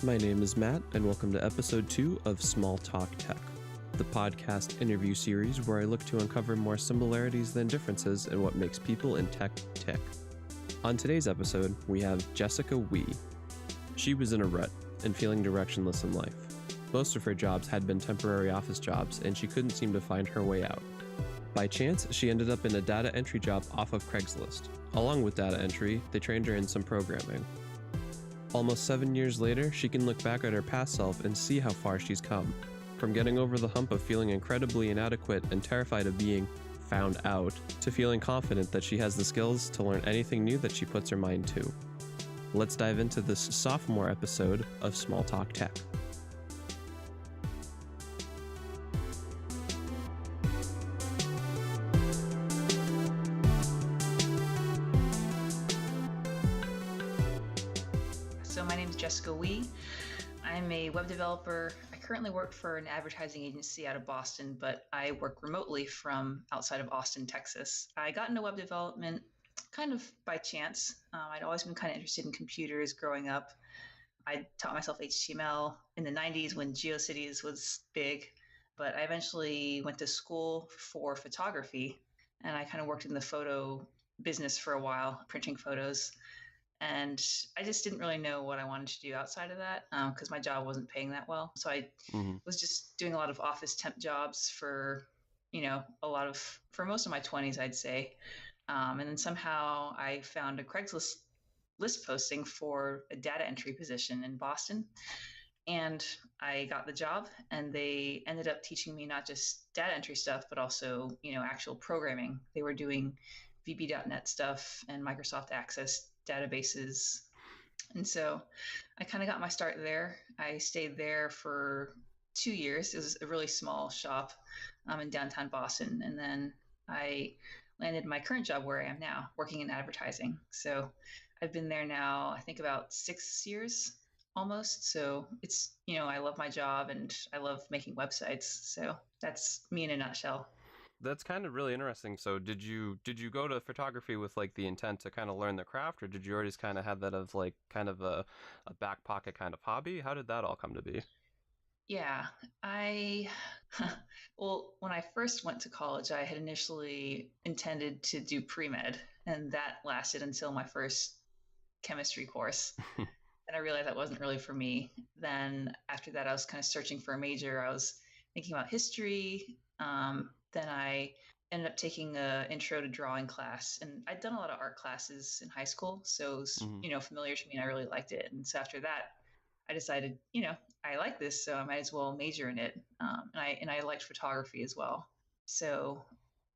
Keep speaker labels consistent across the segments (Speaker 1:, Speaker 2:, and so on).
Speaker 1: My name is Matt, and welcome to episode 2 of Small Talk Tech, the podcast interview series where I look to uncover more similarities than differences in what makes people in tech tick. On today's episode, we have Jessica Oei. She was in a rut and feeling directionless in life. Most of her jobs had been temporary office jobs, and she couldn't seem to find her way out. By chance, she ended up in a data entry job off of Craigslist. Along with data entry, they trained her in some programming. Almost 7 years later, she can look back at her past self and see how far she's come. From getting over the hump of feeling incredibly inadequate and terrified of being found out, to feeling confident that she has the skills to learn anything new that she puts her mind to. Let's dive into this sophomore episode of Small Talk Tech.
Speaker 2: So my name is Jessica Oei. I'm a web developer. I currently work for an advertising agency out of Boston, but I work remotely from outside of Austin, Texas. I got into web development kind of by chance. I'd always been kind of interested in computers growing up. I taught myself HTML in the 90s when GeoCities was big, but I eventually went to school for photography, and I kind of worked in the photo business for a while, printing photos. And I just didn't really know what I wanted to do outside of that because my job wasn't paying that well. So I was just doing a lot of office temp jobs for most of my 20s, I'd say. And then somehow I found a Craigslist list posting for a data entry position in Boston. And I got the job, and they ended up teaching me not just data entry stuff, but also, actual programming. They were doing VB.NET stuff and Microsoft Access databases. And so I kind of got my start there. I stayed there for 2 years. It was a really small shop in downtown Boston. And then I landed my current job where I am now, working in advertising. So I've been there now, I think about 6 years almost. So it's, I love my job and I love making websites. So that's me in a nutshell.
Speaker 1: That's kind of really interesting. So did you go to photography with like the intent to kind of learn the craft, or did you already just kind of have that of like kind of a back pocket kind of hobby? How did that all come to be?
Speaker 2: Yeah, well, when I first went to college, I had initially intended to do pre-med, and that lasted until my first chemistry course. And I realized that wasn't really for me. Then after that, I was kind of searching for a major. I was thinking about history. Then I ended up taking an intro to drawing class, and I'd done a lot of art classes in high school, so it was, familiar to me, and I really liked it. And so after that, I decided, I like this, so I might as well major in it. And I liked photography as well. So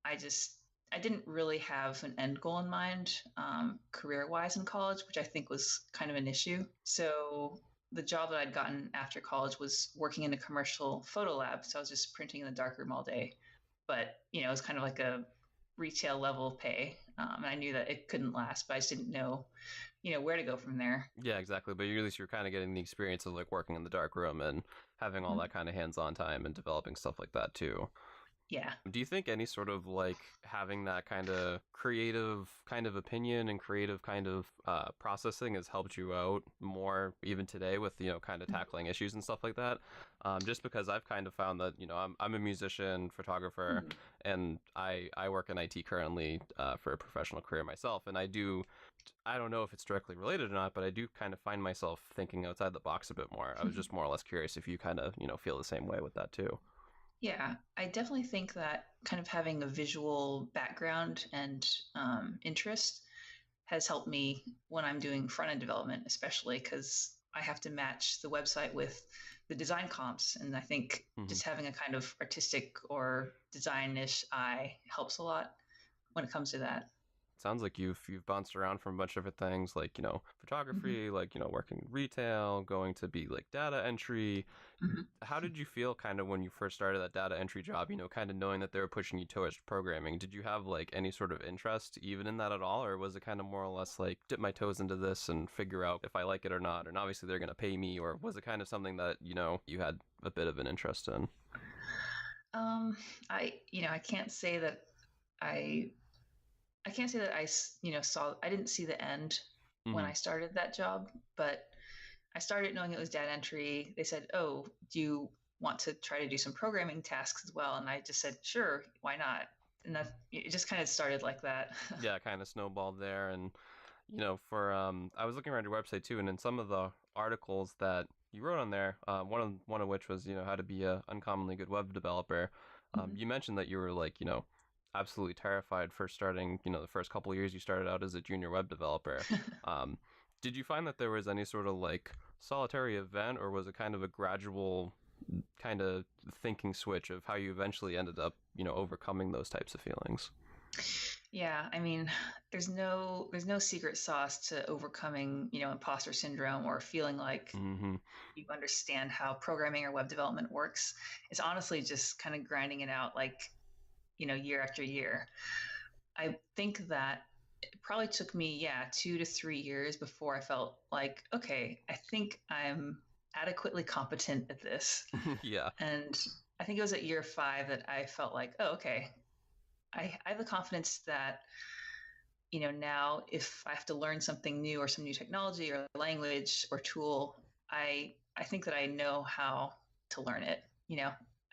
Speaker 2: I didn't really have an end goal in mind, career-wise in college, which I think was kind of an issue. So the job that I'd gotten after college was working in a commercial photo lab. So I was just printing in the darkroom all day. But, it was kind of like a retail level pay. And I knew that it couldn't last, but I just didn't know, where to go from there.
Speaker 1: Yeah, exactly. But at least you're kind of getting the experience of like working in the dark room and having all that kind of hands-on time and developing stuff like that too.
Speaker 2: Yeah.
Speaker 1: Do you think any sort of like having that kind of creative kind of opinion and creative kind of processing has helped you out more even today with, kind of tackling issues and stuff like that? Just because I've kind of found that, I'm a musician, photographer, and I work in IT currently for a professional career myself. And I don't know if it's directly related or not, but I do kind of find myself thinking outside the box a bit more. I was just more or less curious if you kind of, feel the same way with that too.
Speaker 2: Yeah, I definitely think that kind of having a visual background and interest has helped me when I'm doing front end development, especially because I have to match the website with the design comps. And I think just having a kind of artistic or design-ish eye helps a lot when it comes to that.
Speaker 1: Sounds like you've bounced around from a bunch of different things, like photography, like working in retail, going to be like data entry. How did you feel kind of when you first started that data entry job, kind of knowing that they were pushing you towards programming? Did you have like any sort of interest even in that at all, or was it kind of more or less like dip my toes into this and figure out if I like it or not, and obviously they're going to pay me, or was it kind of something that you had a bit of an interest in?
Speaker 2: I can't say that I I can't say that I didn't see the end when I started that job, but I started knowing it was data entry. They said, "Oh, do you want to try to do some programming tasks as well?" And I just said, "Sure, why not?" And that it just kind of started like that.
Speaker 1: Yeah, kind of snowballed there. And for I was looking around your website too, and in some of the articles that you wrote on there, one of which was how to be a uncommonly good web developer. You mentioned that you were like absolutely terrified for starting. The first couple of years you started out as a junior web developer. Um, did you find that there was any sort of like solitary event, or was it kind of a gradual kind of thinking switch of how you eventually ended up overcoming those types of feelings?
Speaker 2: Yeah, I mean, there's no secret sauce to overcoming, imposter syndrome or feeling like
Speaker 1: Mm-hmm.
Speaker 2: you understand how programming or web development works. It's honestly just kind of grinding it out like, year after year. I think that it probably took me, 2 to 3 years before I felt like, okay, I think I'm adequately competent at this.
Speaker 1: Yeah.
Speaker 2: And I think it was at year 5 that I felt like, oh, okay, I have the confidence that, now if I have to learn something new or some new technology or language or tool, I think that I know how to learn it.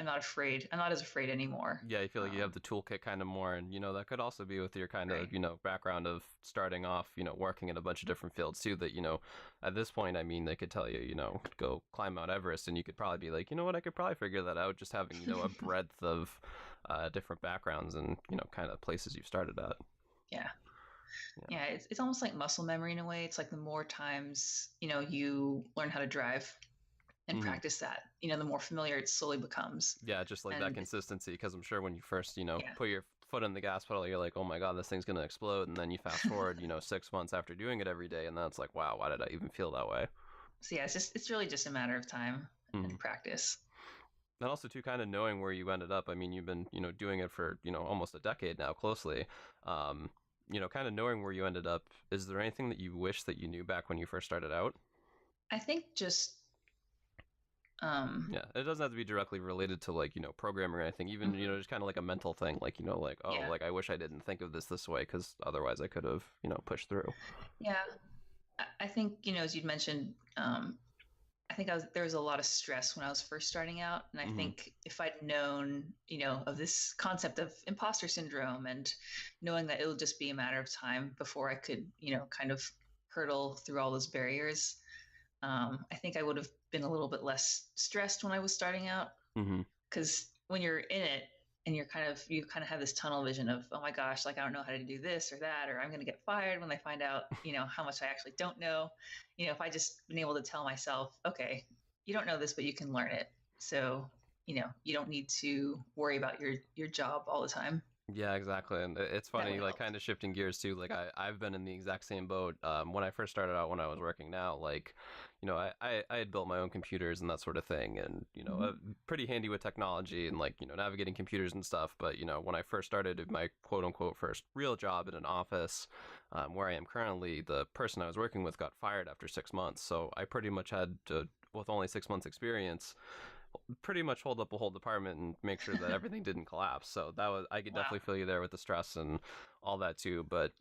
Speaker 2: I'm not afraid. I'm not as afraid anymore.
Speaker 1: Yeah, you feel like you have the toolkit kind of more, and that could also be with your kind
Speaker 2: Right.
Speaker 1: of background of starting off, working in a bunch of different fields too. That at this point, I mean, they could tell you, go climb Mount Everest, and you could probably be like, you know what, I could probably figure that out just having a breadth of different backgrounds and kind of places you've started at.
Speaker 2: Yeah.
Speaker 1: Yeah.
Speaker 2: Yeah. It's almost like muscle memory in a way. It's like the more times, you learn how to drive and
Speaker 1: Hmm.
Speaker 2: practice that, the more familiar it slowly becomes.
Speaker 1: Yeah, just like that
Speaker 2: And
Speaker 1: consistency, because I'm sure when you first,
Speaker 2: yeah,
Speaker 1: put your foot on the gas pedal, you're like, oh my God, this thing's going to explode. And then you fast forward, 6 months after doing it every day. And then it's like, wow, why did I even feel that way?
Speaker 2: so yeah, it's really just a matter of time
Speaker 1: Hmm.
Speaker 2: and practice.
Speaker 1: And also, too, kind of knowing where you ended up. I mean, you've been, doing it for, almost a decade now, closely. Um, kind of knowing where you ended up. Is there anything that you wish that you knew back when you first started out?
Speaker 2: I think just um
Speaker 1: Yeah, it doesn't have to be directly related to like programming or anything. Even
Speaker 2: mhm,
Speaker 1: just kind of like a mental thing, like like, oh,
Speaker 2: yeah,
Speaker 1: like I wish I didn't think of this way because otherwise I could have pushed through.
Speaker 2: yeah. I think, as you'd mentioned, I think there was a lot of stress when I was first starting out, and I
Speaker 1: Hmm.
Speaker 2: think if I'd known, of this concept of imposter syndrome and knowing that it'll just be a matter of time before I could, kind of hurdle through all those barriers, I think I would have been a little bit less stressed when I was starting out.
Speaker 1: Hmm.
Speaker 2: Because when you're in it and you kind of have this tunnel vision of, oh my gosh, like I don't know how to do this or that, or I'm going to get fired when I find out, how much I actually don't know. If I just been able to tell myself, okay, you don't know this, but you can learn it. So, you don't need to worry about your job all the time.
Speaker 1: Yeah, exactly. And it's
Speaker 2: That
Speaker 1: funny,
Speaker 2: would
Speaker 1: like
Speaker 2: help.
Speaker 1: kind of shifting gears too. Like I've been in the exact same boat. When I first started out, when I was working now, like, I had built my own computers and that sort of thing, and
Speaker 2: Mm-hmm.
Speaker 1: pretty handy with technology and like navigating computers and stuff. But when I first started my quote unquote first real job in an office, where I am currently, the person I was working with got fired after 6 months. So I pretty much had to, with only 6 months experience, pretty much hold up a whole department and make sure that everything didn't collapse. So that was, I could
Speaker 2: Wow.
Speaker 1: definitely feel you there with the stress and all that too. But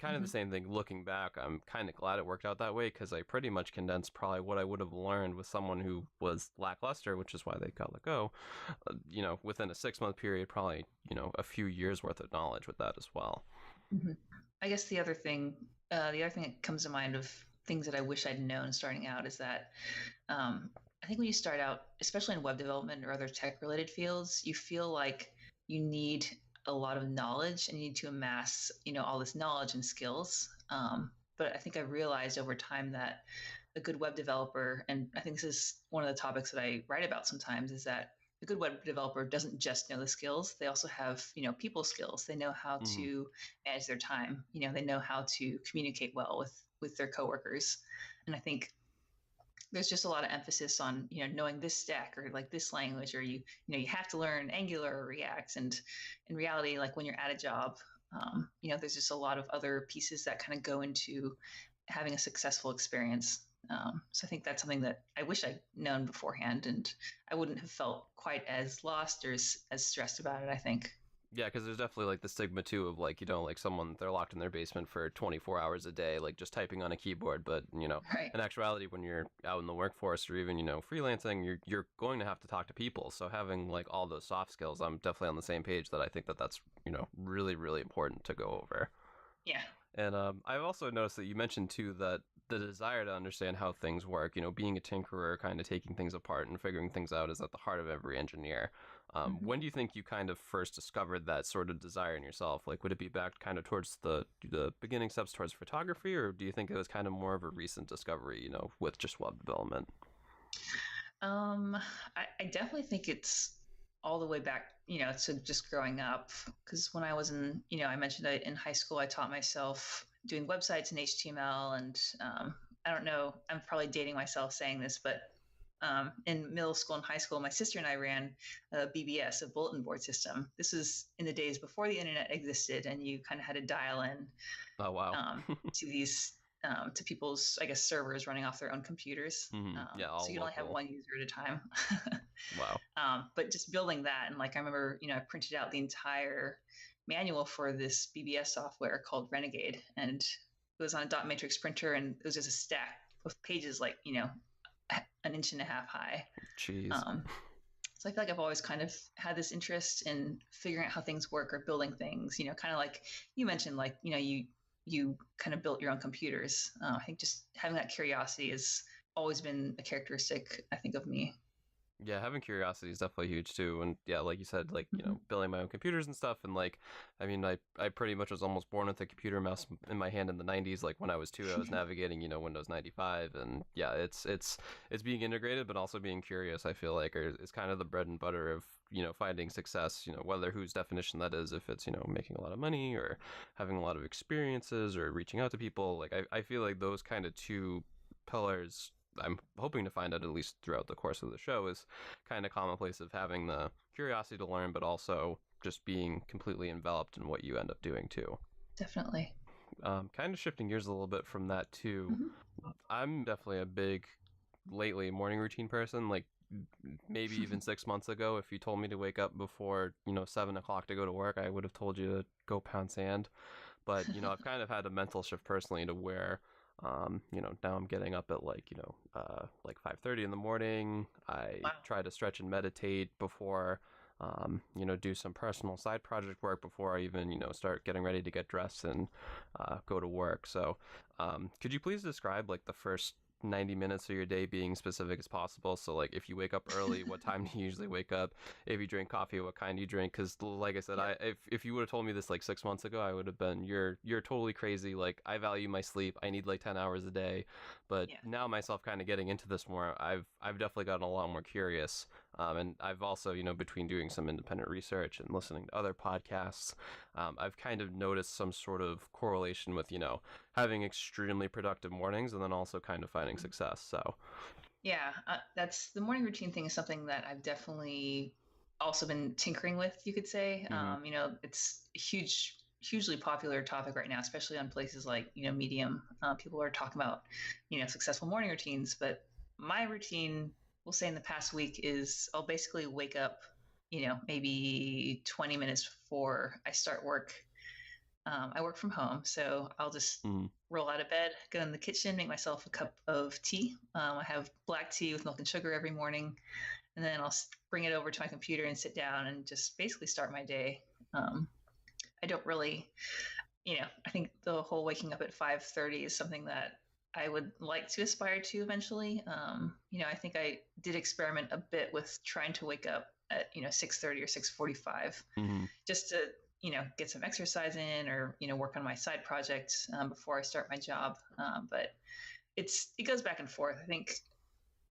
Speaker 1: kind of the
Speaker 2: Mm-hmm.
Speaker 1: same thing looking back, I'm kind of glad it worked out that way because I pretty much condensed probably what I would have learned with someone who was lackluster, which is why they got let go. Within a 6 month period, probably a few years worth of knowledge with that as well.
Speaker 2: Mm-hmm. I guess the other thing that comes to mind of things that I wish I'd known starting out is that I think when you start out, especially in web development or other tech related fields, you feel like you need a lot of knowledge and you need to amass, all this knowledge and skills. But I think I realized over time that a good web developer, and I think this is one of the topics that I write about sometimes, is that a good web developer doesn't just know the skills; they also have, people skills. They know how
Speaker 1: Hmm.
Speaker 2: to manage their time. They know how to communicate well with their coworkers. And I think there's just a lot of emphasis on knowing this stack or like this language, or you have to learn Angular or React. And in reality, like when you're at a job, there's just a lot of other pieces that kind of go into having a successful experience. So I think that's something that I wish I'd known beforehand, and I wouldn't have felt quite as lost or as stressed about it, I think.
Speaker 1: Yeah, because there's definitely like the stigma too of like, like someone, they're locked in their basement for 24 hours a day, like just typing on a keyboard. But,
Speaker 2: Right.
Speaker 1: in actuality, when you're out in the workforce or even, freelancing, you're going to have to talk to people. So having like all those soft skills, I'm definitely on the same page that I think that that's, really, really important to go over.
Speaker 2: Yeah.
Speaker 1: And I've also noticed that you mentioned too that the desire to understand how things work, being a tinkerer, kind of taking things apart and figuring things out, is at the heart of every engineer.
Speaker 2: Mhm.
Speaker 1: When do you think you kind of first discovered that sort of desire in yourself? Like, would it be back kind of towards the beginning steps towards photography, or do you think it was kind of more of a recent discovery, with just web development?
Speaker 2: Um, I definitely think it's all the way back, to just growing up. Because when I was I mentioned that in high school, I taught myself doing websites in HTML. And I don't know, I'm probably dating myself saying this, but in middle school and high school, my sister and I ran a BBS, a bulletin board system. This was in the days before the internet existed, and you kind of had to dial in
Speaker 1: Oh, wow.
Speaker 2: to these to people's, I guess, servers running off their own computers.
Speaker 1: Yeah,
Speaker 2: So
Speaker 1: all
Speaker 2: you can only have
Speaker 1: local.
Speaker 2: one user at a time.
Speaker 1: Wow.
Speaker 2: But just building that, and like I remember, I printed out the entire manual for this BBS software called Renegade, and it was on a dot matrix printer, and it was just a stack of pages, like an inch and a half high.
Speaker 1: Jeez.
Speaker 2: Um, so I feel like I've always kind of had this interest in figuring out how things work or building things. Kind of like you mentioned, like you kind of built your own computers. I think just having that curiosity has always been a characteristic, I think, of me.
Speaker 1: Yeah, having curiosity is definitely huge too. And yeah, like you said, like,
Speaker 2: Mm-hmm.
Speaker 1: building my own computers and stuff. And like, I mean, I pretty much was almost born with a computer mouse in my hand in the 90s. Like when I was 2, I was navigating, Windows 95. And yeah, it's being integrated, but also being curious, I feel like, is kind of the bread and butter of, finding success, whether whose definition that is, if it's, making a lot of money or having a lot of experiences or reaching out to people. Like, I feel like those kind of two pillars, I'm hoping to find out at least throughout the course of the show, is kind of commonplace of having the curiosity to learn, but also just being completely enveloped in what you end up doing too.
Speaker 2: Definitely.
Speaker 1: Kind of shifting gears a little bit from that too,
Speaker 2: Mm-hmm.
Speaker 1: I'm definitely a big lately morning routine person. Like maybe even 6 months ago, if you told me to wake up before 7 o'clock to go to work, I would have told you to go pound sand. But I've kind of had a mental shift personally to where now I'm getting up at like 5:30 in the morning. I
Speaker 2: Wow.
Speaker 1: try to stretch and meditate before, do some personal side project work before I even, start getting ready to get dressed and go to work. So, could you please describe like the first 90 minutes of your day being specific as possible? So like if you wake up early, what time do you usually wake up? If you drink coffee, what kind do you drink? Because like I said,
Speaker 2: Yep.
Speaker 1: if you would have told me this like 6 months ago, I would have been, you're totally crazy. Like I value my sleep. I need like 10 hours a day. But
Speaker 2: Yeah.
Speaker 1: now myself kind of getting into this more, I've definitely gotten a lot more curious. And I've also, between doing some independent research and listening to other podcasts, I've kind of noticed some sort of correlation with, having extremely productive mornings and then also kind of finding
Speaker 2: Mhm.
Speaker 1: success. So,
Speaker 2: Yeah. That's the morning routine thing is something that I've definitely also been tinkering with, you could say.
Speaker 1: mm-hmm.
Speaker 2: It's a hugely popular topic right now, especially on places like, Medium. People are talking about, successful morning routines, but my routine, we'll say in the past week, is I'll basically wake up, maybe 20 minutes before I start work. I work from home, so I'll just
Speaker 1: Mm-hmm.
Speaker 2: roll out of bed, go in the kitchen, make myself a cup of tea. I have black tea with milk and sugar every morning, and then I'll bring it over to my computer and sit down and just basically start my day. Um, I don't really, I think the whole waking up at 5:30 is something that I would like to aspire to eventually. I think I did experiment a bit with trying to wake up at 6:30 or 6:45
Speaker 1: Mm-hmm.
Speaker 2: just to get some exercise in or work on my side project before I start my job. But it goes back and forth. I think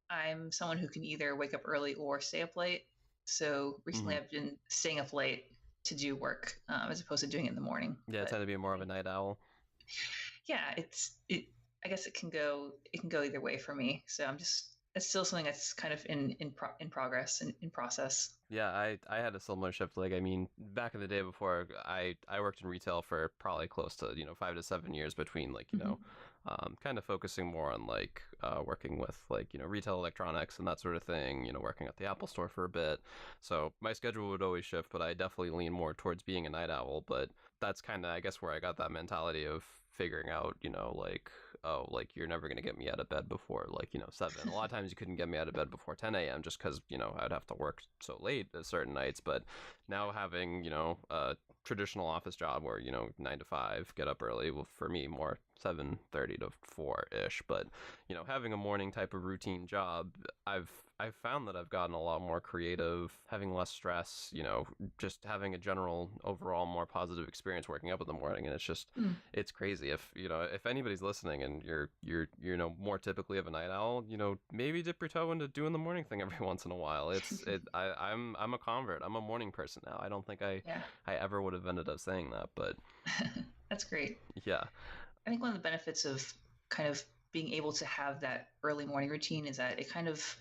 Speaker 2: I'm someone who can either wake up early or stay up late. So
Speaker 1: Mm-hmm.
Speaker 2: recently I've been staying up late to do work as opposed to doing it in the morning.
Speaker 1: Yeah, I
Speaker 2: But
Speaker 1: tend to be more
Speaker 2: I
Speaker 1: of a
Speaker 2: think
Speaker 1: night owl.
Speaker 2: yeah, I guess it can go either way for me. So it's still something that's kind of in progress and in process.
Speaker 1: Yeah, I had a similar shift. Like, I mean, back in the day before, I worked in retail for probably close to 5 to 7 years between like
Speaker 2: Hmm.
Speaker 1: kind of focusing more on like working with like retail electronics and that sort of thing. Working at the Apple Store for a bit. So my schedule would always shift, but I definitely lean more towards being a night owl. But that's kind of I guess where I got that mentality of figuring out like oh, like you're never gonna get me out of bed before like 7. A lot of times you couldn't get me out of bed before 10 a.m. just because I'd have to work so late certain nights. But now having a traditional office job where 9 to 5, get up early, well, for me more 7:30 to 4 ish. But having a morning type of routine job, I've found that I've gotten a lot more creative, having less stress, just having a general overall more positive experience working up in the morning. And it's just
Speaker 2: Mm.
Speaker 1: it's crazy. If anybody's listening and you're more typically of a night owl, maybe dip your toe into doing the morning thing every once in a while. I'm a convert. I'm a morning person now. I don't think
Speaker 2: Yeah.
Speaker 1: I ever would have ended up saying that, but
Speaker 2: That's great.
Speaker 1: yeah.
Speaker 2: I think one of the benefits of kind of being able to have that early morning routine is that it kind of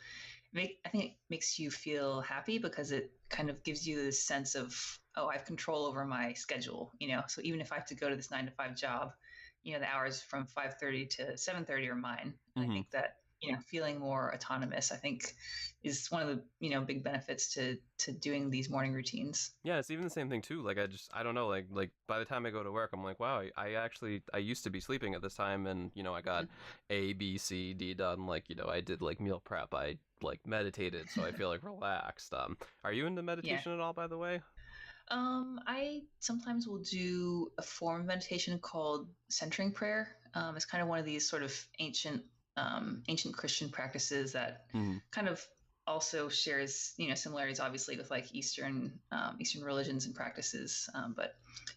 Speaker 2: I think it makes you feel happy because it kind of gives you this sense of, oh, I have control over my schedule, So even if I have to go to this 9 to 5 job, the hours from 5:30 to 7:30 are mine. And I
Speaker 1: Hmm.
Speaker 2: think that, feeling more autonomous, I think is one of the, big benefits to doing these morning routines.
Speaker 1: Yeah, it's even the same thing too. Like I don't know, like by the time I go to work, I'm like, wow, I used to be sleeping at this time, and I got A, B, C, D done. Like I did like meal prep. I like meditated, so I feel like relaxed. Are you into
Speaker 2: Yeah.
Speaker 1: meditation at all, by the way?
Speaker 2: I sometimes will do a form of meditation called centering prayer. It's kind of one of these sort of ancient Christian practices that
Speaker 1: Hmm.
Speaker 2: kind of also shares, similarities, obviously, with like Eastern religions and practices. But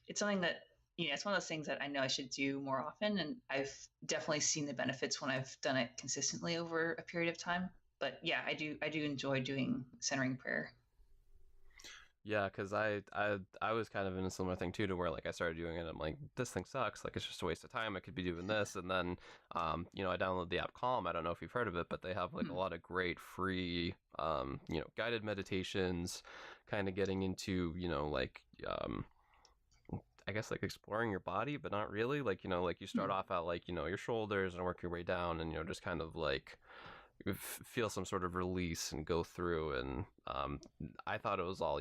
Speaker 2: it's something that, it's one of those things that I know I should do more often, and I've definitely seen the benefits when I've done it consistently over a period of time. But yeah, I do enjoy doing centering prayer.
Speaker 1: Yeah, because I was kind of in a similar thing too, to where like I started doing it. I'm like, this thing sucks. Like it's just a waste of time. I could be doing this, and then I downloaded the app Calm. I don't know if you've heard of it, but they have like a
Speaker 2: Hmm.
Speaker 1: lot of great free guided meditations, kind of getting into like I guess like exploring your body, but not really. Like like you start
Speaker 2: Hmm.
Speaker 1: off at like your shoulders and work your way down, and just kind of like feel some sort of release and go through. And I thought it was all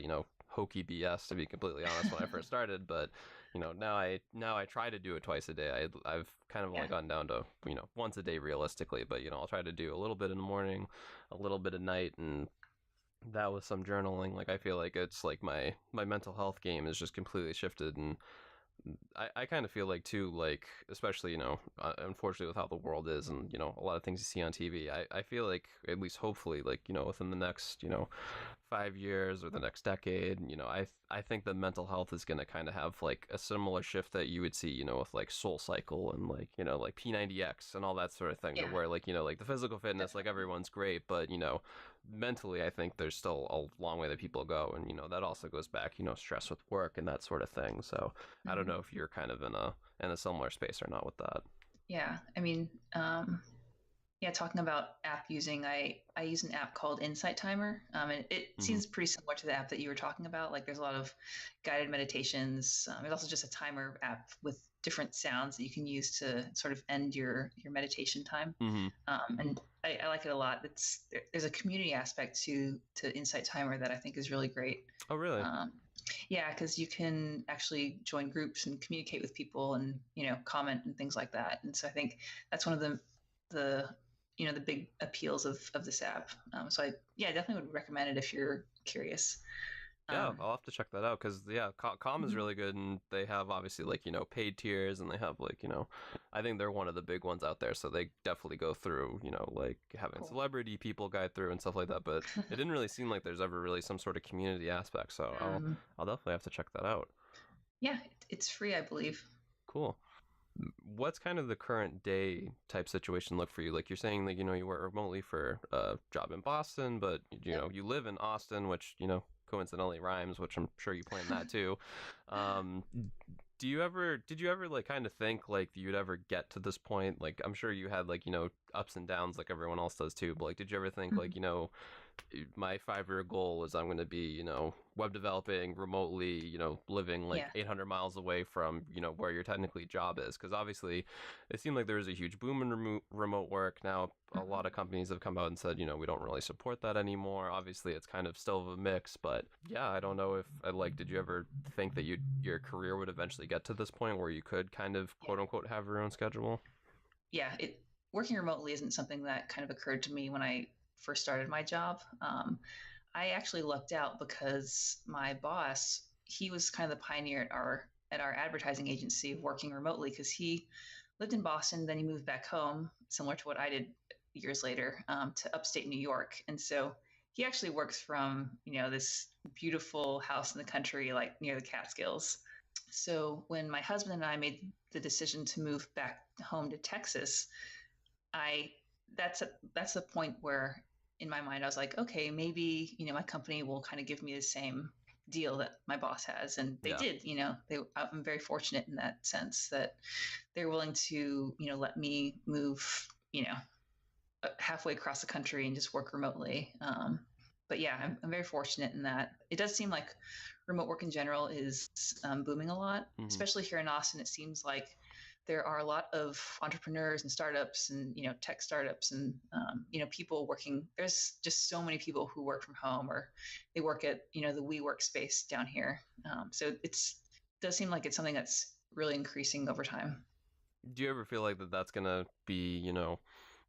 Speaker 1: hokey BS, to be completely honest, when I first started. But now I try to do it twice a day. I've kind of only
Speaker 2: Yeah.
Speaker 1: gone down to once a day realistically, but I'll try to do a little bit in the morning, a little bit at night, and that with some journaling. Like I feel like it's like my mental health game is just completely shifted. And I kind of feel like too, like especially unfortunately with how the world is, and a lot of things you see on TV, I feel like at least hopefully like within the next 5 years or the next decade, I think that mental health is going to kind of have like a similar shift that you would see with like Soul Cycle and like like P90X and all that sort of thing, to
Speaker 2: Yeah.
Speaker 1: where like like the physical fitness, like
Speaker 2: Definitely.
Speaker 1: everyone's great, but mentally I think there's still a long way that people go. And that also goes back stress with work and that sort of thing. So I don't
Speaker 2: Mhm.
Speaker 1: know if you're kind of in a similar space or not with that.
Speaker 2: Yeah. I mean, yeah, talking about app using, I use an app called Insight Timer, and it
Speaker 1: Hmm.
Speaker 2: seems pretty similar to the app that you were talking about. Like, there's a lot of guided meditations. There's also just a timer app with different sounds that you can use to sort of end your meditation time.
Speaker 1: Hmm.
Speaker 2: And I like it a lot. There's a community aspect to Insight Timer that I think is really great.
Speaker 1: Oh, really?
Speaker 2: Um, yeah, because you can actually join groups and communicate with people and comment and things like that. And so I think that's one of the the big appeals of this app. So I definitely would recommend it if you're curious.
Speaker 1: Yeah,
Speaker 2: Um,
Speaker 1: I'll have to check that out, because yeah, Calm is
Speaker 2: mhm.
Speaker 1: really good, and they have obviously like paid tiers, and they have like I think they're one of the big ones out there, so they definitely go through like having
Speaker 2: Cool.
Speaker 1: celebrity people guide through and stuff like that. But it didn't really seem like there's ever really some sort of community aspect, so
Speaker 2: um,
Speaker 1: I'll definitely have to check that out.
Speaker 2: yeah, it's free, I believe.
Speaker 1: Cool. What's kind of the current day type situation look for you? Like you're saying that you work remotely for a job in Boston, but
Speaker 2: Yep.
Speaker 1: you live in Austin, which coincidentally rhymes, which I'm sure you planned that too. Um, did you ever like kind of think like you'd ever get to this point? Like, I'm sure you had like, ups and downs like everyone else does too, but like, did you ever think like,
Speaker 2: Mhm.
Speaker 1: my 5-year goal is I'm going to be, web developing remotely, living like
Speaker 2: Yeah.
Speaker 1: 800 miles away from, where your technically job is? Because obviously it seemed like there was a huge boom in remote work. Now, a
Speaker 2: Mhm.
Speaker 1: lot of companies have come out and said, we don't really support that anymore. Obviously, it's kind of still a mix, but yeah, I don't know if, like, did you ever think that your career would eventually get to this point where you could kind of
Speaker 2: Yeah.
Speaker 1: quote unquote have your own schedule?
Speaker 2: Yeah. Working remotely isn't something that kind of occurred to me when I first started my job. I actually lucked out because my boss, he was kind of the pioneer at our advertising agency of working remotely because he lived in Boston, then he moved back home, similar to what I did years later, to upstate New York. And so he actually works from, this beautiful house in the country, like near the Catskills. So when my husband and I made the decision to move back home to Texas, I that's the point where in my mind I was like, okay, maybe my company will kind of give me the same deal that my boss has, and they
Speaker 1: Yeah.
Speaker 2: did. I'm very fortunate in that sense that they're willing to let me move halfway across the country and just work remotely. But yeah, I'm very fortunate in that. It does seem like remote work in general is booming a lot,
Speaker 1: Hmm.
Speaker 2: especially here in Austin. It seems like there are a lot of entrepreneurs and startups and tech startups and people working. There's just so many people who work from home or they work at the WeWork space down here. So it does seem like it's something that's really increasing over time.
Speaker 1: Do you ever feel like that's gonna be,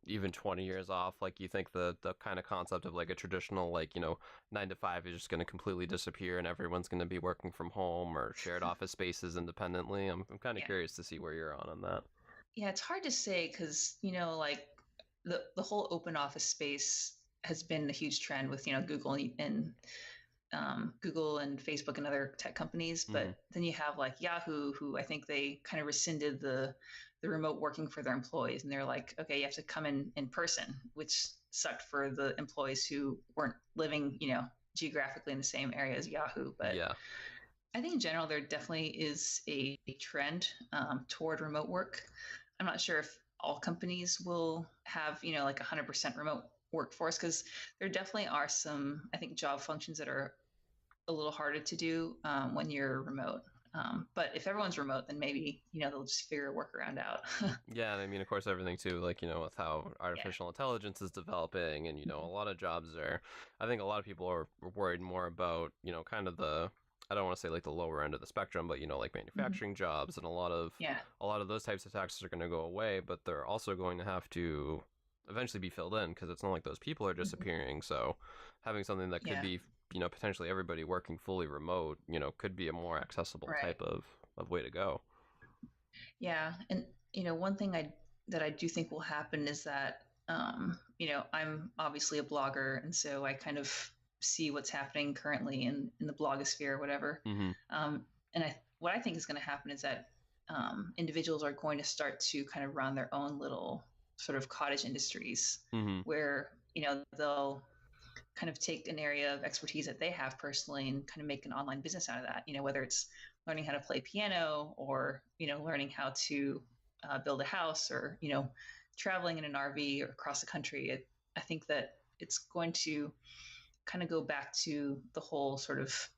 Speaker 1: even 20 years off? Like, you think the kind of concept of like a traditional, like, 9 to 5 is just going to completely disappear and everyone's going to be working from home or shared office spaces independently? I'm kind of
Speaker 2: Yeah.
Speaker 1: curious to see where you're on that.
Speaker 2: Yeah, it's hard to say because like the whole open office space has been a huge trend with Google Google and Facebook and other tech companies.
Speaker 1: Hmm.
Speaker 2: But then you have like Yahoo, who I think they kind of rescinded the remote working for their employees, and they're like, okay, you have to come in person, which sucked for the employees who weren't living geographically in the same area as Yahoo. But
Speaker 1: Yeah.
Speaker 2: I think in general, there definitely is a trend toward remote work. I'm not sure if all companies will have, like 100% remote workforce because there definitely are some, I think, job functions that are a little harder to do when you're remote. But if everyone's remote, then maybe, they'll just figure a workaround out.
Speaker 1: Yeah, and I mean, of course, everything too, like, with how
Speaker 2: Yeah.
Speaker 1: artificial intelligence is developing, and, a
Speaker 2: Mhm.
Speaker 1: lot of jobs are, I think a lot of people are worried more about, kind of I don't want to say like the lower end of the spectrum, but, like
Speaker 2: Mhm.
Speaker 1: manufacturing jobs, and
Speaker 2: Yeah.
Speaker 1: a lot of those types of taxes are going to go away, but they're also going to have to eventually be filled in because it's not like those people are
Speaker 2: Mhm.
Speaker 1: disappearing. So having something that could
Speaker 2: Yeah.
Speaker 1: be, potentially everybody working fully remote, could be a more accessible
Speaker 2: Right.
Speaker 1: type of way to go.
Speaker 2: Yeah. And, one thing that I do think will happen is that, I'm obviously a blogger. And so I kind of see what's happening currently in the blogosphere or whatever.
Speaker 1: Hmm.
Speaker 2: And what I think is going to happen is that individuals are going to start to kind of run their own little sort of cottage industries
Speaker 1: Hmm.
Speaker 2: where, they'll kind of take an area of expertise that they have personally and kind of make an online business out of that. Whether it's learning how to play piano or learning how to build a house or traveling in an RV or across the country. I think that it's going to kind of go back to the whole sort of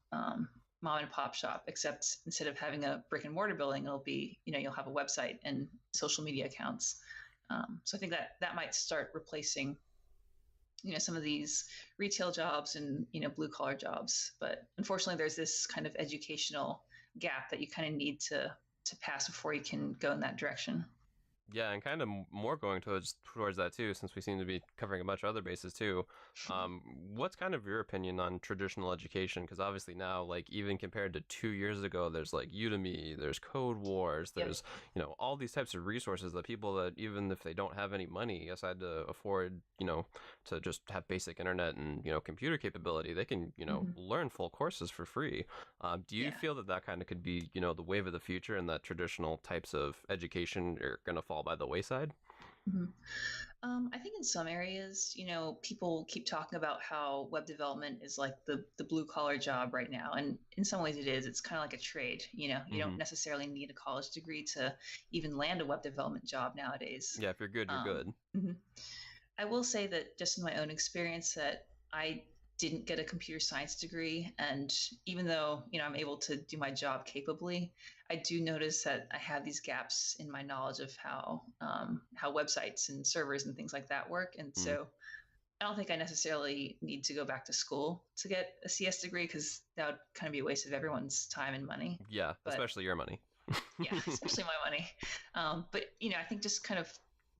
Speaker 2: mom and pop shop, except instead of having a brick and mortar building, it'll be you'll have a website and social media accounts. So I think that that might start replacing some of these retail jobs and blue collar jobs. But unfortunately, there's this kind of educational gap that you kind of need to pass before you can go in that direction.
Speaker 1: Yeah, and kind of more going towards that too, since we seem to be covering a bunch of other bases too. What's kind of your opinion on traditional education? Because obviously now, like even compared to 2 years ago, there's like Udemy, there's Code Wars,
Speaker 2: Yep.
Speaker 1: there's all these types of resources that people that even if they don't have any money aside to afford, to just have basic internet and computer capability, they can
Speaker 2: Mm-hmm.
Speaker 1: learn full courses for free. Do you
Speaker 2: Yeah.
Speaker 1: feel that that kind of could be the wave of the future, and that traditional types of education are going to fall by the wayside?
Speaker 2: Mhm. I think in some areas, people keep talking about how web development is like the blue collar job right now, and in some ways it is. It's kind of like a trade. You
Speaker 1: Mm-hmm.
Speaker 2: don't necessarily need a college degree to even land a web development job nowadays.
Speaker 1: Yeah, if you're good, you're
Speaker 2: Um,
Speaker 1: good.
Speaker 2: mhm. I will say that just in my own experience that I didn't get a computer science degree, and even though I'm able to do my job capably, I do notice that I have these gaps in my knowledge of how websites and servers and things like that work, and
Speaker 1: Mm.
Speaker 2: so I don't think I necessarily need to go back to school to get a CS degree because that would kind of be a waste of everyone's time and money.
Speaker 1: Yeah,
Speaker 2: But
Speaker 1: especially your money.
Speaker 2: yeah, especially my money. But I think just kind of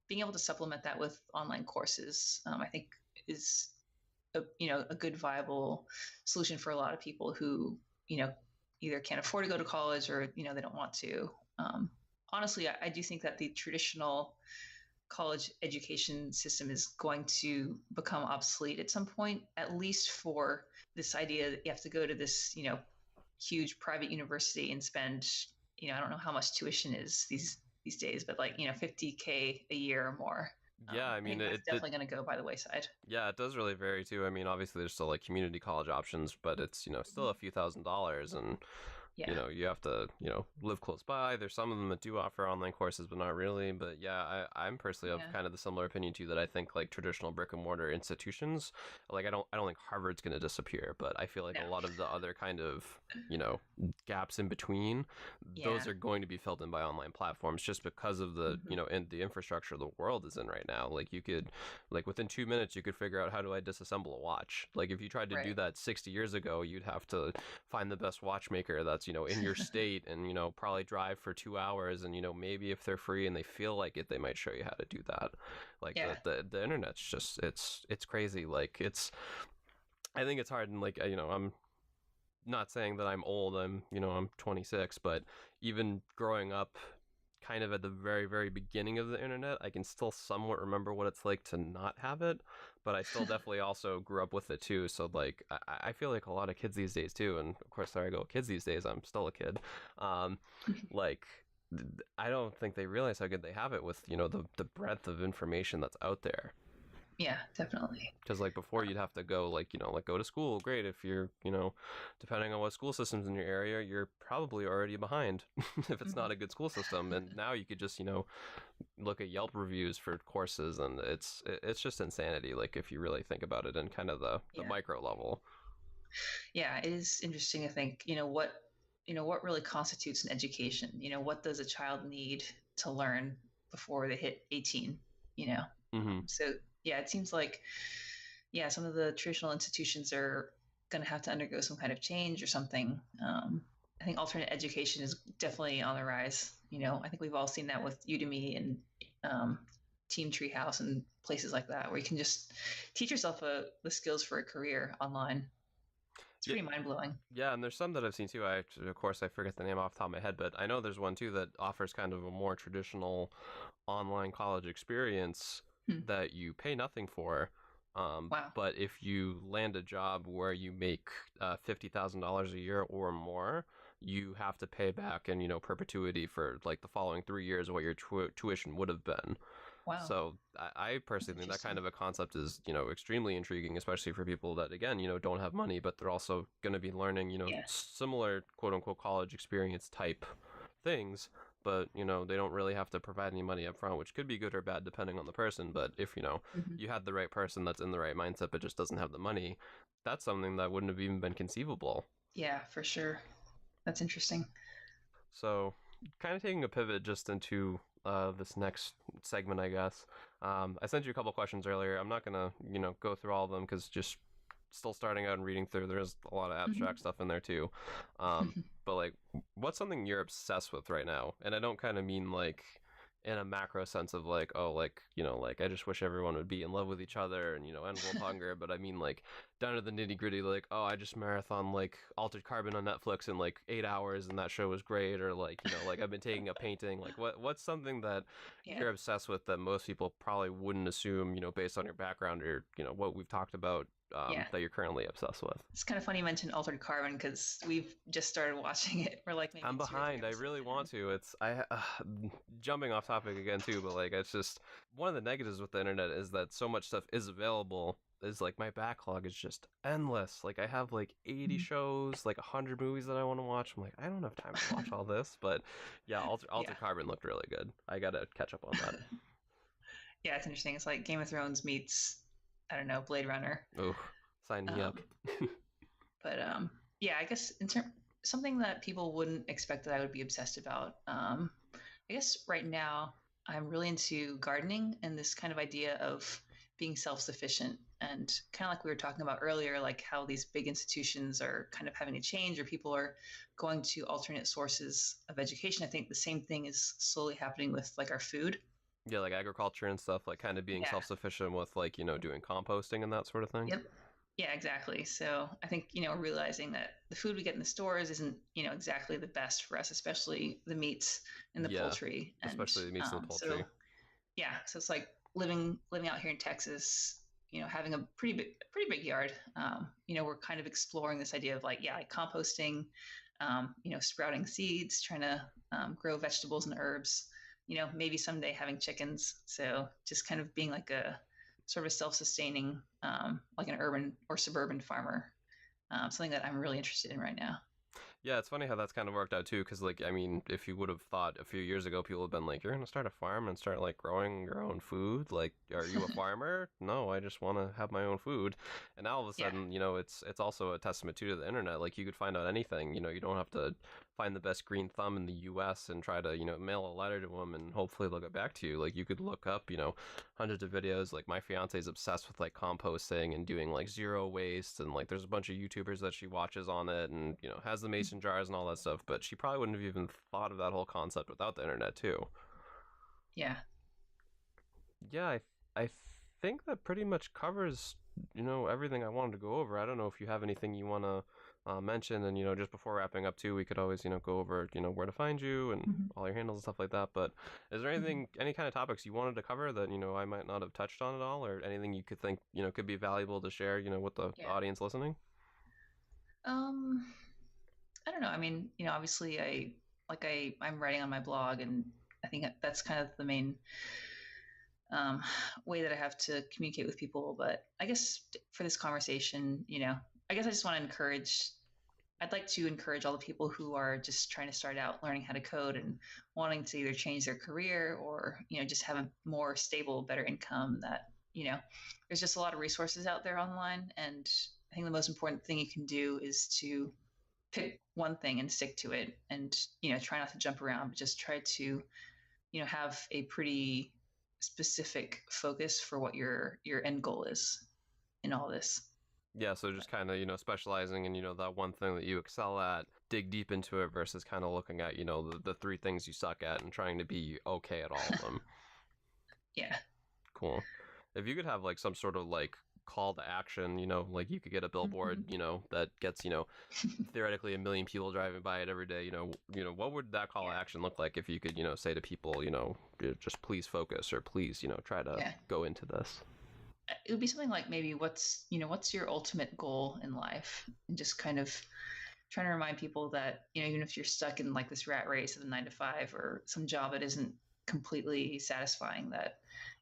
Speaker 2: being able to supplement that with online courses, I think is a good viable solution for a lot of people who either can't afford to go to college or they don't want to. Honestly, I do think that the traditional college education system is going to become obsolete at some point, at least for this idea that you have to go to this huge private university and spend I don't know how much tuition is these days, but like 50K a year or more.
Speaker 1: Yeah, I
Speaker 2: I
Speaker 1: mean
Speaker 2: think that's definitely going to go by the wayside.
Speaker 1: yeah, it does really vary too. I mean, obviously there's still like community college options, but it's, still a few $1,000s, and
Speaker 2: Yeah.
Speaker 1: you have to, live close by. There's some of them that do offer online courses, but not really. But yeah, I'm personally of
Speaker 2: Yeah.
Speaker 1: kind of the similar opinion too, that I think like traditional brick and mortar institutions, like I don't think Harvard's going to disappear, but I feel like
Speaker 2: No.
Speaker 1: a lot of the other kind of, gaps in between, those
Speaker 2: Yeah.
Speaker 1: are going to be filled in by online platforms just because of the,
Speaker 2: Mm-hmm.
Speaker 1: and the infrastructure the world is in right now. Like you could, like within 2 minutes, you could figure out how do I disassemble a watch. Like if you tried to do
Speaker 2: Right.
Speaker 1: that 60 years ago, you'd have to find the best watchmaker that's in your state, and probably drive for 2 hours, and maybe if they're free and they feel like it, they might show you how to do that. Like
Speaker 2: Yeah.
Speaker 1: the internet's just it's crazy. Like I think it's hard, and like I'm not saying that I'm old. I'm 26, but even growing up kind of at the very very beginning of the internet, I can still somewhat remember what it's like to not have it, but I still definitely also grew up with it too. So like I feel like a lot of kids these days too, and of course there I go, kids these days, I'm still a kid. um like I don't think they realize how good they have it with the breadth of information that's out there.
Speaker 2: Yeah, definitely.
Speaker 1: Because like before, you'd have to go like like go to school. Great, if you're depending on what school systems in your area, you're probably already behind if it's
Speaker 2: Mm-hmm.
Speaker 1: not a good school system. And now you could just look at Yelp reviews for courses, and it's just insanity. Like if you really think about it in kind of the
Speaker 2: Yeah.
Speaker 1: micro level.
Speaker 2: Yeah, it is interesting to think, what really constitutes an education? What does a child need to learn before they hit 18? You know,
Speaker 1: Mm-hmm.
Speaker 2: so yeah, it seems like some of the traditional institutions are going to have to undergo some kind of change or something. I think alternate education is definitely on the rise. I think we've all seen that with Udemy and um, Team Treehouse and places like that, where you can just teach yourself the skills for a career online. It's
Speaker 1: Yeah,
Speaker 2: pretty mind blowing.
Speaker 1: yeah, and there's some that I've seen too. Of course, I forget the name off the top of my head, but I know there's one too that offers kind of a more traditional online college experience
Speaker 2: Hmm.
Speaker 1: that you pay nothing for.
Speaker 2: Wow.
Speaker 1: But if you land a job where you make $50,000 a year or more, you have to pay back in perpetuity for like the following 3 years of what your tuition would have been.
Speaker 2: Wow.
Speaker 1: So I
Speaker 2: That's
Speaker 1: personally think that kind
Speaker 2: interesting.
Speaker 1: of a concept is extremely intriguing, especially for people that again don't have money, but they're also going to be learning
Speaker 2: Yeah.
Speaker 1: similar quote unquote college experience type things, but they don't really have to provide any money up front, which could be good or bad depending on the person. But if
Speaker 2: Hmm.
Speaker 1: you had the right person that's in the right mindset but just doesn't have the money, that's something that wouldn't have even been conceivable.
Speaker 2: Yeah, for sure. That's interesting.
Speaker 1: So kind of taking a pivot just into this next segment, I guess. I sent you a couple questions earlier. I'm not gonna go through all of them because just still starting out and reading through, there's a lot of abstract
Speaker 2: Hmm.
Speaker 1: stuff in there too. But like, what's something you're obsessed with right now? And I don't kind of mean like in a macro sense of like, oh, like like I just wish everyone would be in love with each other and end world hunger. But I mean like down to the nitty gritty, like, oh, I just marathon like Altered Carbon on Netflix in like 8 hours and that show was great. Or like like I've been taking a painting. Like what's something that
Speaker 2: Yeah.
Speaker 1: you're obsessed with that most people probably wouldn't assume based on your background or what we've talked about
Speaker 2: Yeah.
Speaker 1: that you're currently obsessed with?
Speaker 2: It's kind of funny you mentioned Altered Carbon because we've just started watching it. We're like maybe
Speaker 1: I'm
Speaker 2: 2 or 3
Speaker 1: behind. I
Speaker 2: episodes
Speaker 1: really
Speaker 2: in.
Speaker 1: want to. It's jumping off topic again too, but like it's just one of the negatives with the internet is that so much stuff is available. Is like my backlog is just endless. Like I have like 80 shows, like 100 movies that I want to watch. I'm like I don't have time to watch all this, but yeah,
Speaker 2: Yeah.
Speaker 1: Altered Carbon looked really good. I gotta catch up on that.
Speaker 2: Yeah, it's interesting. It's like Game of Thrones meets, I don't know, Blade Runner.
Speaker 1: Oh, sign me up.
Speaker 2: But yeah, I guess something that people wouldn't expect that I would be obsessed about. I guess right now I'm really into gardening and this kind of idea of being self-sufficient, and kind of like we were talking about earlier, like how these big institutions are kind of having to change, or people are going to alternate sources of education. I think the same thing is slowly happening with like our food.
Speaker 1: Yeah, like agriculture and stuff, like kind of being
Speaker 2: Yeah.
Speaker 1: self-sufficient with like, doing composting and that sort of thing.
Speaker 2: Yep. Yeah, exactly. So I think, realizing that the food we get in the stores isn't, exactly the best for us, especially the meats and the
Speaker 1: Yeah,
Speaker 2: poultry. And
Speaker 1: especially the meats and the
Speaker 2: so,
Speaker 1: poultry.
Speaker 2: yeah, so it's like living out here in Texas, having a pretty big yard. We're kind of exploring this idea of like, yeah, like composting, sprouting seeds, trying to grow vegetables and herbs, maybe someday having chickens. So just kind of being like a sort of self-sustaining, like an urban or suburban farmer, something that I'm really interested in right now.
Speaker 1: Yeah, it's funny how that's kind of worked out too, because like I mean, if you would have thought a few years ago, people would have been like, "You're gonna start a farm and start like growing your own food." Like, are you a farmer? No, I just want to have my own food. And now all of a
Speaker 2: Yeah.
Speaker 1: sudden, it's also a testament to the internet. Like you could find out anything. You don't have to find the best green thumb in the U.S. and try to mail a letter to them and hopefully they'll get back to you. Like you could look up hundreds of videos. Like my fiance is obsessed with like composting and doing like zero waste, and like there's a bunch of YouTubers that she watches on it, and has the mason jars and all that stuff. But she probably wouldn't have even thought of that whole concept without the internet too.
Speaker 2: Yeah.
Speaker 1: Yeah, I think that pretty much covers everything I wanted to go over. I don't know if you have anything you want to mention, and just before wrapping up too, we could always go over where to find you and
Speaker 2: Mm-hmm.
Speaker 1: all your handles and stuff like that. But is there
Speaker 2: Mm-hmm.
Speaker 1: any kind of topics you wanted to cover that I might not have touched on at all, or anything you could think could be valuable to share with the
Speaker 2: Yeah.
Speaker 1: audience listening?
Speaker 2: Um, I don't know. I mean, obviously, I'm writing on my blog, and I think that's kind of the main um, way that I have to communicate with people. But I guess for this conversation, I guess I just want to encourage. I'd like to encourage all the people who are just trying to start out learning how to code and wanting to either change their career or just have a more stable, better income. That there's just a lot of resources out there online, and I think the most important thing you can do is to pick one thing and stick to it, and try not to jump around, but just try to have a pretty specific focus for what your end goal is in all this.
Speaker 1: Yeah, so just kind of specializing in that one thing that you excel at, dig deep into it versus kind of looking at the three things you suck at and trying to be okay at all of them.
Speaker 2: Yeah.
Speaker 1: Cool. If you could have like some sort of like call to action, like you could get a billboard, that gets, theoretically a million people driving by it every day, what would that call to action look like if you could, say to people, just please focus, or please, try to go into this?
Speaker 2: It would be something like maybe what's your ultimate goal in life, and just kind of trying to remind people that even if you're stuck in like this rat race of the 9 to 5 or some job that isn't completely satisfying, that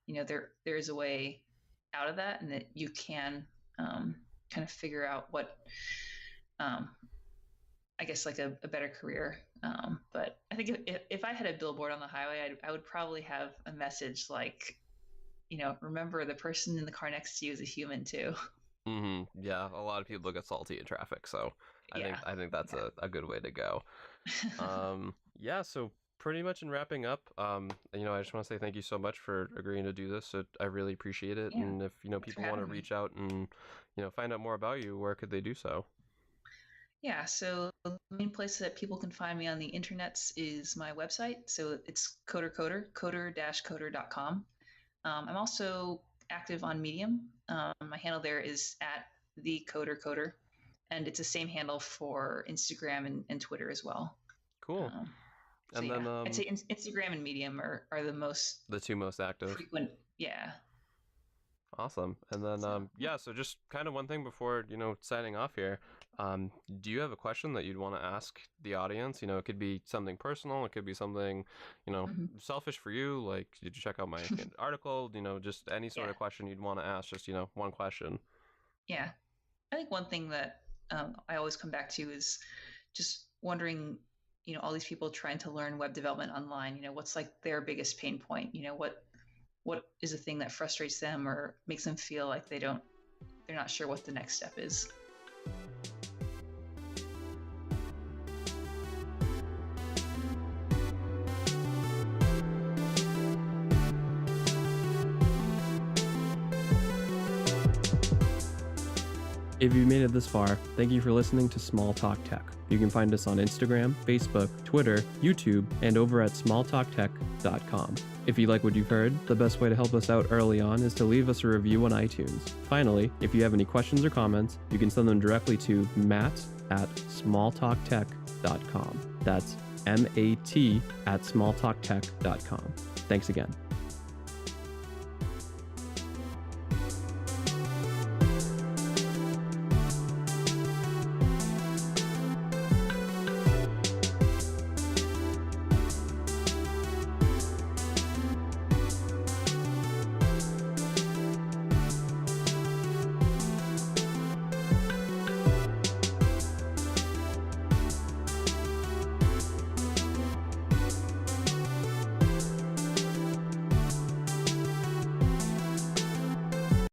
Speaker 2: there is a way out of that, and that you can kind of figure out what I guess like a better career. But I think if I had a billboard on the highway, I would probably have a message like, remember the person in the car next to you is a human too.
Speaker 1: Mm-hmm. Yeah, a lot of people get salty in traffic, so I think that's a good way to go. Yeah, so pretty much in wrapping up, I just want to say thank you so much for agreeing to do this. I really appreciate it.
Speaker 2: Yeah,
Speaker 1: And if people want to reach out and find out more about you, where could they do so?
Speaker 2: Yeah, so the main place that people can find me on the internets is my website. So it's coder-coder.com. I'm also active on Medium. My handle there is at the Coder, and it's the same handle for Instagram and Twitter as well.
Speaker 1: Cool.
Speaker 2: So
Speaker 1: And
Speaker 2: yeah,
Speaker 1: then
Speaker 2: I'd say Instagram and Medium are the
Speaker 1: the two most active.
Speaker 2: frequent. Yeah.
Speaker 1: Awesome. And then,
Speaker 2: So,
Speaker 1: yeah, so just kind of one thing before, signing off here. Do you have a question that you'd want to ask the audience? It could be something personal. It could be something,
Speaker 2: mhm.
Speaker 1: selfish for you. Like, did you check out my article? Just any sort
Speaker 2: Yeah,
Speaker 1: of question you'd want to ask, just, one question.
Speaker 2: yeah. I think one thing that I always come back to is just wondering, all these people trying to learn web development online. What's like their biggest pain point? What is the thing that frustrates them or makes them feel like they're not sure what the next step is.
Speaker 1: If you made it this far, thank you for listening to Small Talk Tech. You can find us on Instagram, Facebook, Twitter, YouTube, and over at smalltalktech.com. If you like what you've heard, the best way to help us out early on is to leave us a review on iTunes. Finally, if you have any questions or comments, you can send them directly to matt@smalltalktech.com. That's MAT@smalltalktech.com. Thanks again.